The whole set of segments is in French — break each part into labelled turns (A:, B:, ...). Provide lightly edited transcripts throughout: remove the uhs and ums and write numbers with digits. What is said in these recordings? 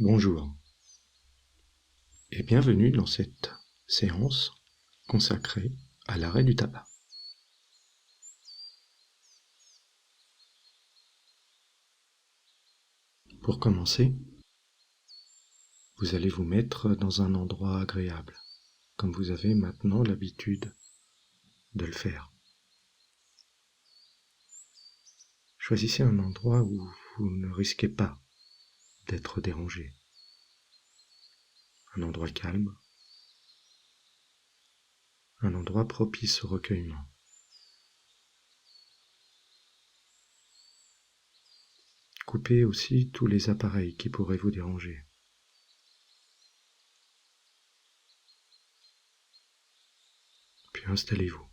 A: Bonjour et bienvenue dans cette séance consacrée à l'arrêt du tabac. Pour commencer, vous allez vous mettre dans un endroit agréable, comme vous avez maintenant l'habitude de le faire. Choisissez un endroit où vous ne risquez pas d'être dérangé. Un endroit calme, un endroit propice au recueillement. Coupez aussi tous les appareils qui pourraient vous déranger. Puis installez-vous.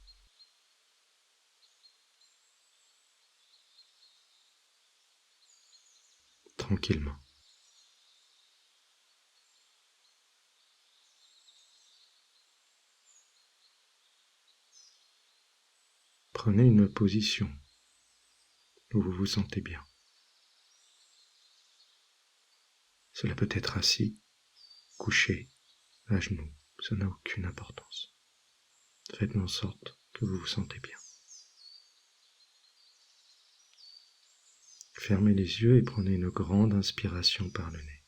A: Tranquillement. Prenez une position où vous vous sentez bien. Cela peut être assis, couché, à genoux, ça n'a aucune importance. Faites en sorte que vous vous sentez bien. Fermez les yeux et prenez une grande inspiration par le nez.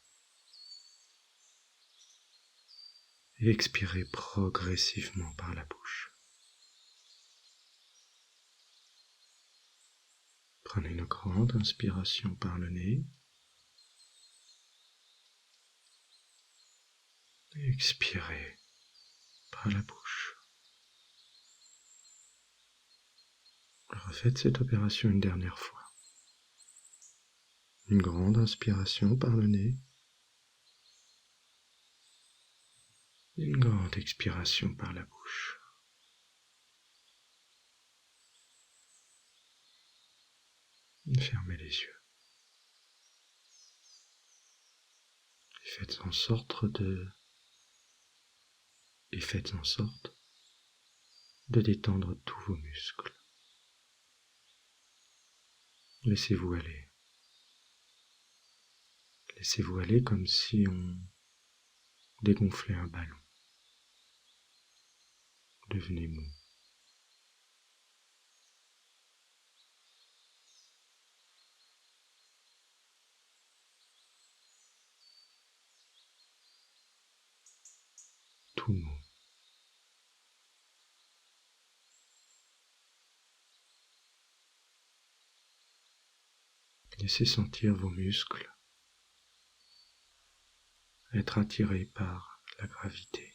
A: Et expirez progressivement par la bouche. Prenez une grande inspiration par le nez. Et expirez par la bouche. Refaites cette opération une dernière fois. Une grande inspiration par le nez. Une grande expiration par la bouche. Fermez les yeux. Et faites en sorte de détendre tous vos muscles. Laissez-vous aller. Laissez-vous aller comme si on dégonflait un ballon. Devenez mou. Tout mou. Laissez sentir vos muscles être attirés par la gravité.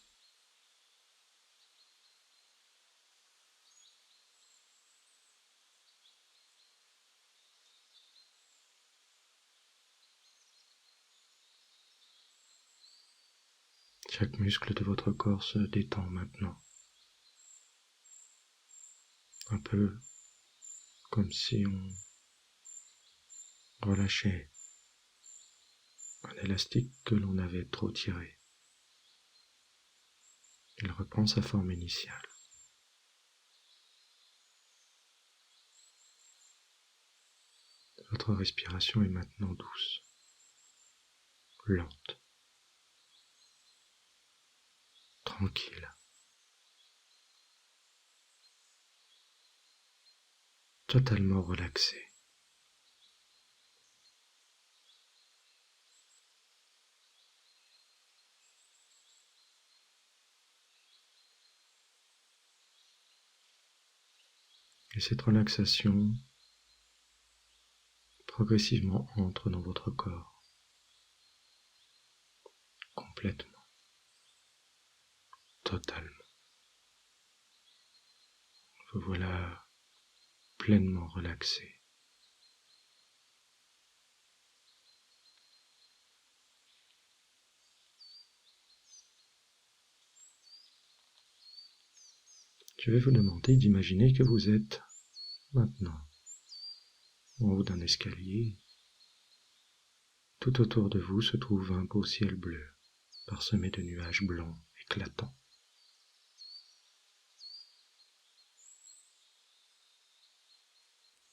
A: Chaque muscle de votre corps se détend maintenant. Un peu comme si on relâchait un élastique que l'on avait trop tiré. Il reprend sa forme initiale. Votre respiration est maintenant douce, lente, tranquille, totalement relaxée. Et cette relaxation progressivement entre dans votre corps, complètement, totalement. Vous voilà pleinement relaxé. Je vais vous demander d'imaginer que vous êtes maintenant en haut d'un escalier. Tout autour de vous se trouve un beau ciel bleu, parsemé de nuages blancs éclatants.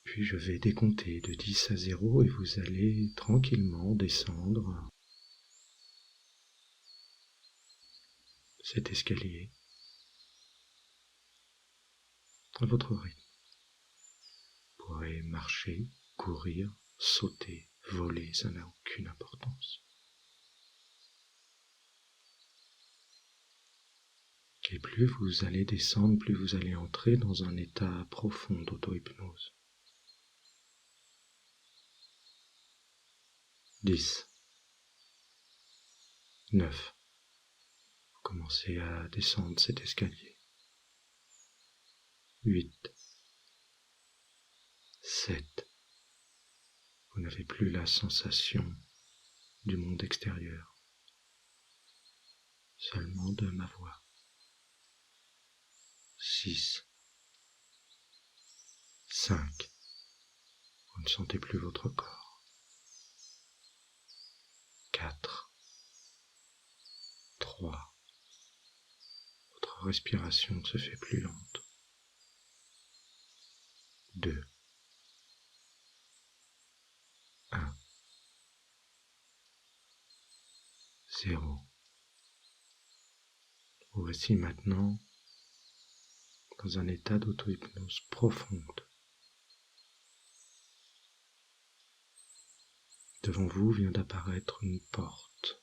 A: Puis je vais décompter de 10 à 0 et vous allez tranquillement descendre cet escalier à votre rythme. Vous pourrez marcher, courir, sauter, voler, ça n'a aucune importance. Et plus vous allez descendre, plus vous allez entrer dans un état profond d'auto-hypnose. 10, 9, vous commencez à descendre cet escalier. 8, 7, vous n'avez plus la sensation du monde extérieur, seulement de ma voix. 6, 5, vous ne sentez plus votre corps. 4, 3, votre respiration se fait plus lente. 2, 1, 0. Vous voici maintenant dans un état d'auto-hypnose profonde. Devant vous vient d'apparaître une porte.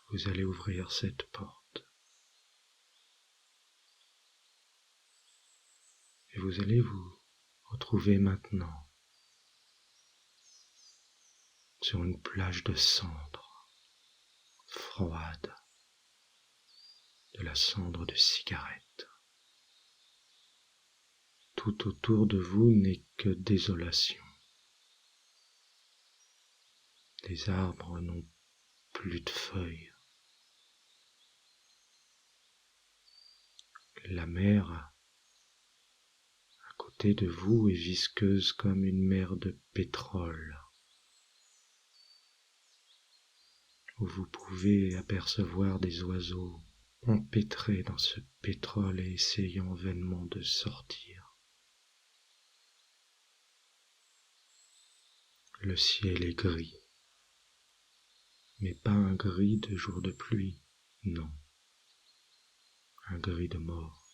A: Vous allez ouvrir cette porte. Et vous allez vous retrouver maintenant sur une plage de cendres froide, de la cendre de cigarette. Tout autour de vous n'est que désolation. Les arbres n'ont plus de feuilles. La mer à côté de vous est visqueuse comme une mer de pétrole, où vous pouvez apercevoir des oiseaux empêtrés dans ce pétrole et essayant vainement de sortir. Le ciel est gris, mais pas un gris de jour de pluie, non, un gris de mort,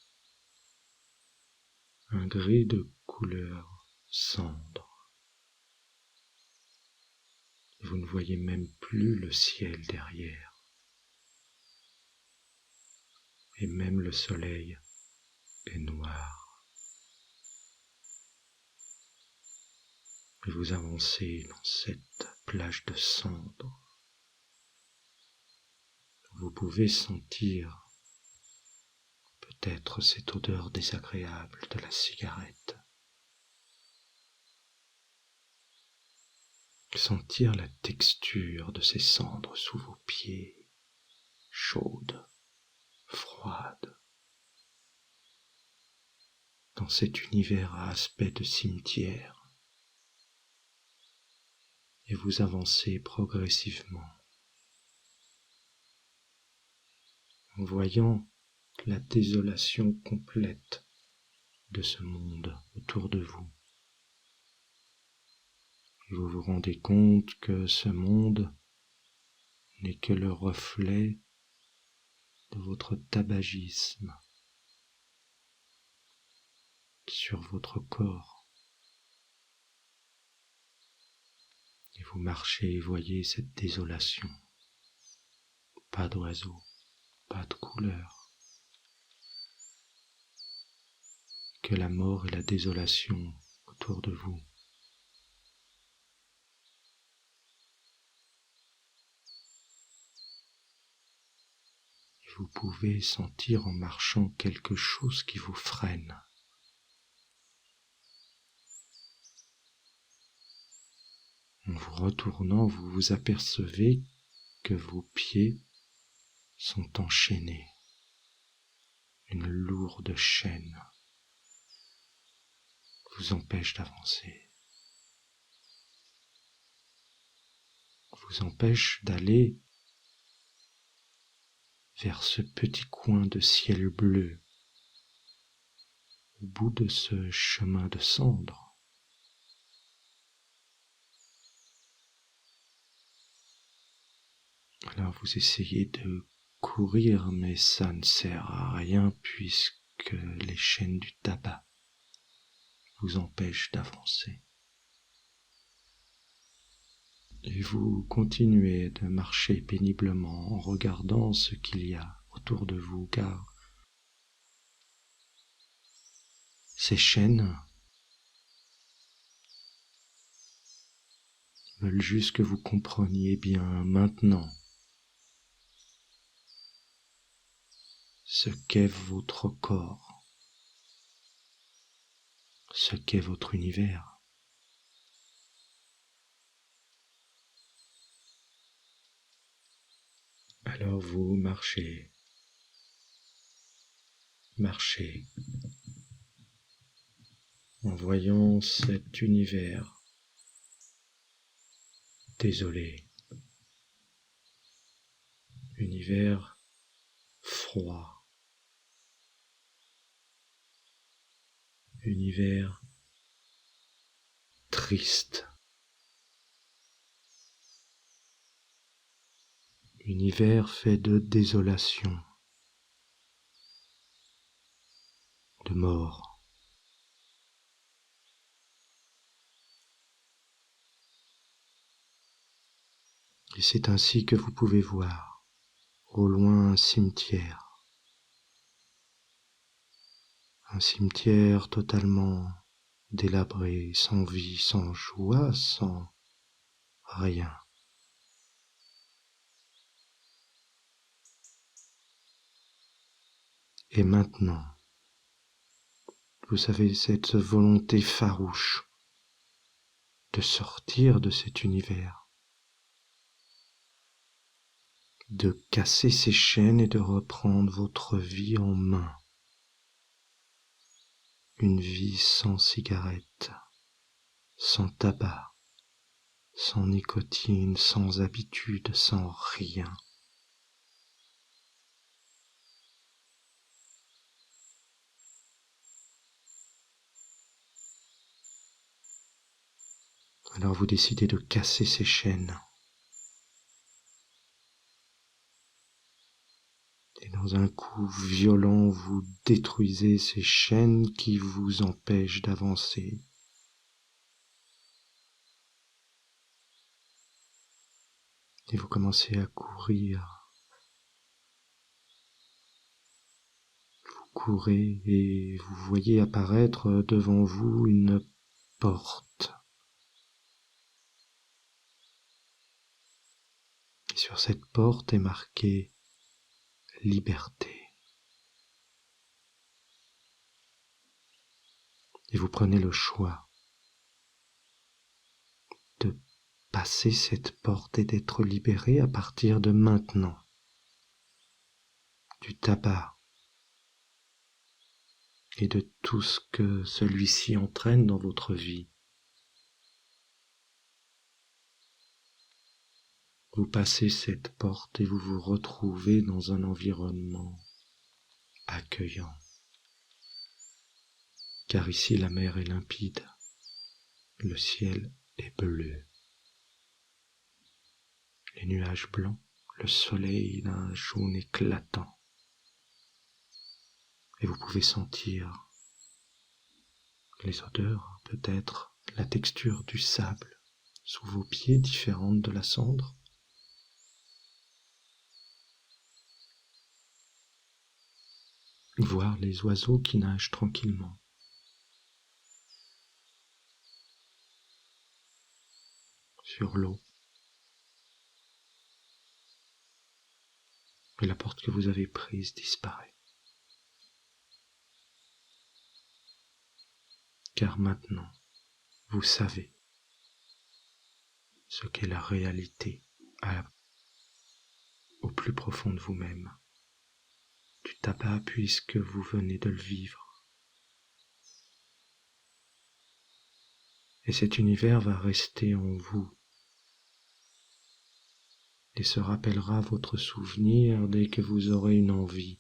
A: un gris de couleur cendre. Vous ne voyez même plus le ciel derrière, et même le soleil est noir. Et vous avancez dans cette plage de cendres. Vous pouvez sentir peut-être cette odeur désagréable de la cigarette. Sentir la texture de ces cendres sous vos pieds, chaudes, froides. Dans cet univers à aspect de cimetière. Et vous avancez progressivement, en voyant la désolation complète de ce monde autour de vous. Et vous vous rendez compte que ce monde n'est que le reflet de votre tabagisme sur votre corps. Et vous marchez et voyez cette désolation. Pas d'oiseaux, pas de couleurs. Que la mort et la désolation autour de vous. Et vous pouvez sentir en marchant quelque chose qui vous freine. En vous retournant, vous vous apercevez que vos pieds sont enchaînés. Une lourde chaîne vous empêche d'avancer. Vous empêche d'aller vers ce petit coin de ciel bleu au bout de ce chemin de cendres. Alors vous essayez de courir, mais ça ne sert à rien puisque les chaînes du tabac vous empêchent d'avancer. Et vous continuez de marcher péniblement en regardant ce qu'il y a autour de vous, car ces chaînes veulent juste que vous compreniez bien maintenant ce qu'est votre corps, ce qu'est votre univers. Alors vous marchez, en voyant cet univers désolé, univers froid, univers triste, univers fait de désolation, de mort. Et c'est ainsi que vous pouvez voir, au loin, un cimetière totalement délabré, sans vie, sans joie, sans rien. Et maintenant, vous savez, cette volonté farouche de sortir de cet univers, de casser ces chaînes et de reprendre votre vie en main. Une vie sans cigarette, sans tabac, sans nicotine, sans habitude, sans rien. Alors vous décidez de casser ces chaînes. Et dans un coup violent, vous détruisez ces chaînes qui vous empêchent d'avancer. Et vous commencez à courir. Vous courez et vous voyez apparaître devant vous une porte. Et sur cette porte est marqué « Liberté ». Et vous prenez le choix de passer cette porte et d'être libéré à partir de maintenant du tabac et de tout ce que celui-ci entraîne dans votre vie. Vous passez cette porte et vous vous retrouvez dans un environnement accueillant. Car ici la mer est limpide, le ciel est bleu, les nuages blancs, le soleil d'un jaune éclatant. Et vous pouvez sentir les odeurs, peut-être la texture du sable sous vos pieds différente de la cendre. Voir les oiseaux qui nagent tranquillement. Sur l'eau. Et la porte que vous avez prise disparaît. Car maintenant, vous savez ce qu'est la réalité au plus profond de vous-même, du tabac puisque vous venez de le vivre. Et cet univers va rester en vous et se rappellera votre souvenir dès que vous aurez une envie.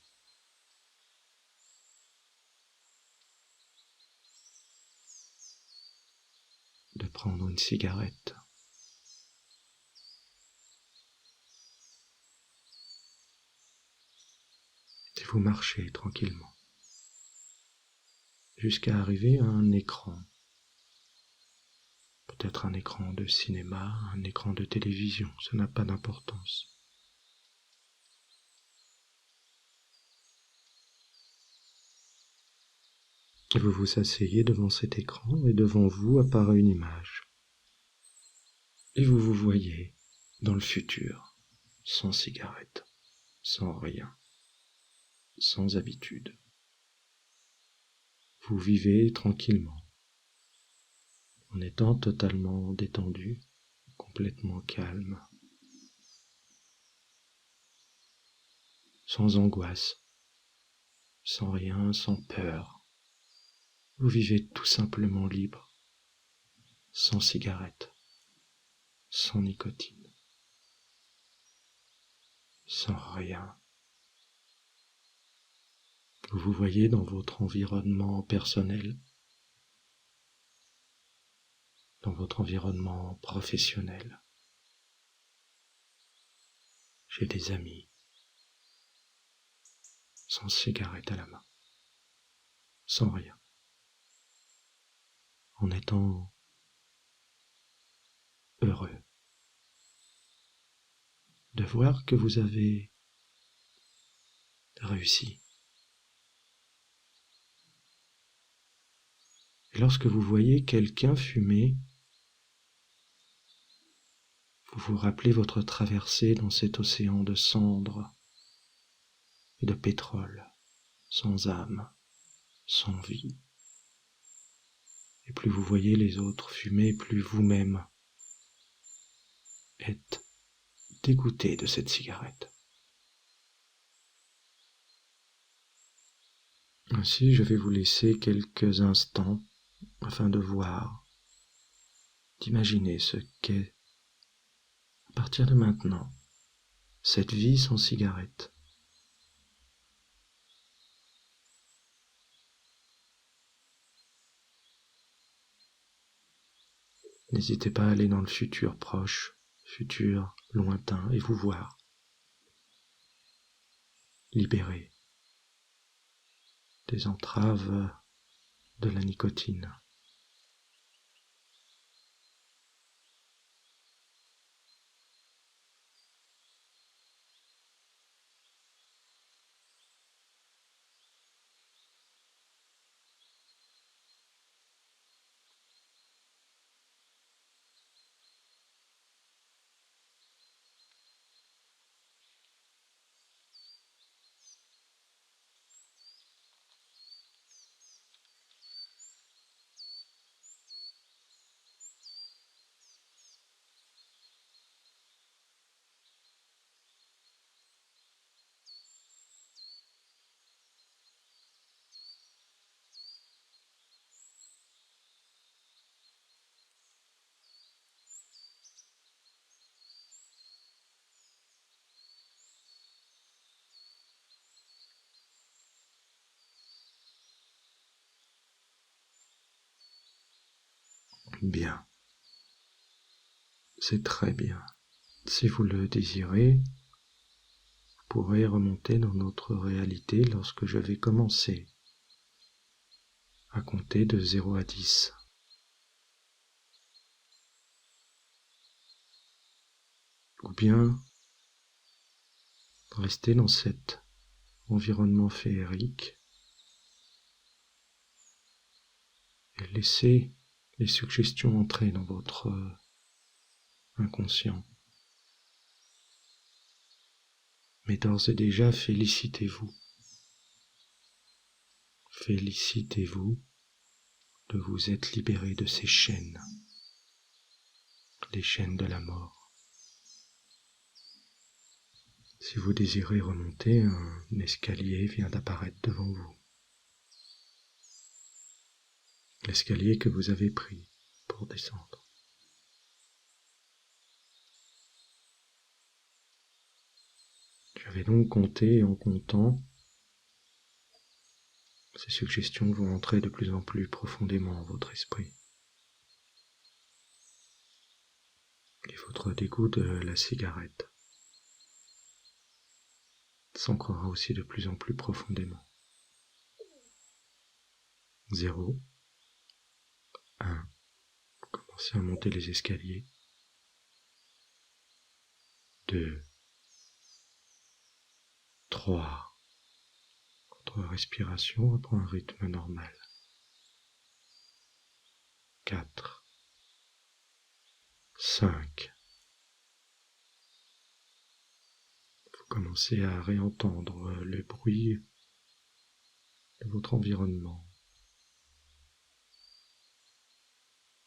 A: De prendre une cigarette. vous marchez tranquillement jusqu'à arriver à un écran. Peut-être un écran de cinéma, un écran de télévision, ça n'a pas d'importance. Vous vous asseyez devant cet écran et devant vous apparaît une image. Et vous vous voyez dans le futur, sans cigarette, sans rien, sans habitude. Vous vivez tranquillement, en étant totalement détendu, complètement calme, sans angoisse, sans rien, sans peur. Vous vivez tout simplement libre, sans cigarette, sans nicotine, sans rien. Vous vous voyez dans votre environnement personnel, dans votre environnement professionnel. J'ai des amis, sans cigarette à la main, sans rien, en étant heureux de voir que vous avez réussi. Et lorsque vous voyez quelqu'un fumer, vous vous rappelez votre traversée dans cet océan de cendres et de pétrole, sans âme, sans vie. Et plus vous voyez les autres fumer, plus vous-même êtes dégoûté de cette cigarette. Ainsi, je vais vous laisser quelques instants afin de voir, d'imaginer ce qu'est, à partir de maintenant, cette vie sans cigarette. N'hésitez pas à aller dans le futur proche, futur lointain, et vous voir libéré des entraves de la nicotine. Bien, c'est très bien. Si vous le désirez, vous pourrez remonter dans notre réalité lorsque je vais commencer à compter de 0 à 10. Ou bien rester dans cet environnement féerique et laisser les suggestions entrer dans votre inconscient. Mais d'ores et déjà, félicitez-vous. Félicitez-vous de vous être libéré de ces chaînes, les chaînes de la mort. Si vous désirez remonter, un escalier vient d'apparaître devant vous. L'escalier que vous avez pris pour descendre. Je vais donc compter, et en comptant, ces suggestions vont entrer de plus en plus profondément en votre esprit. Et votre dégoût de la cigarette s'ancrera aussi de plus en plus profondément. 0, 1, vous commencez à monter les escaliers. 2, 3, votre respiration reprend un rythme normal. 4, 5, vous commencez à réentendre le bruit de votre environnement.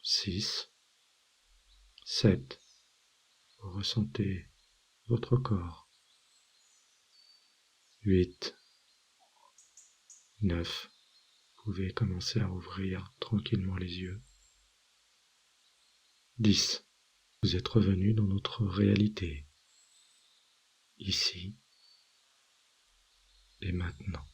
A: 6, 7, vous ressentez votre corps. 8, 9, vous pouvez commencer à ouvrir tranquillement les yeux. 10, vous êtes revenu dans notre réalité, ici et maintenant.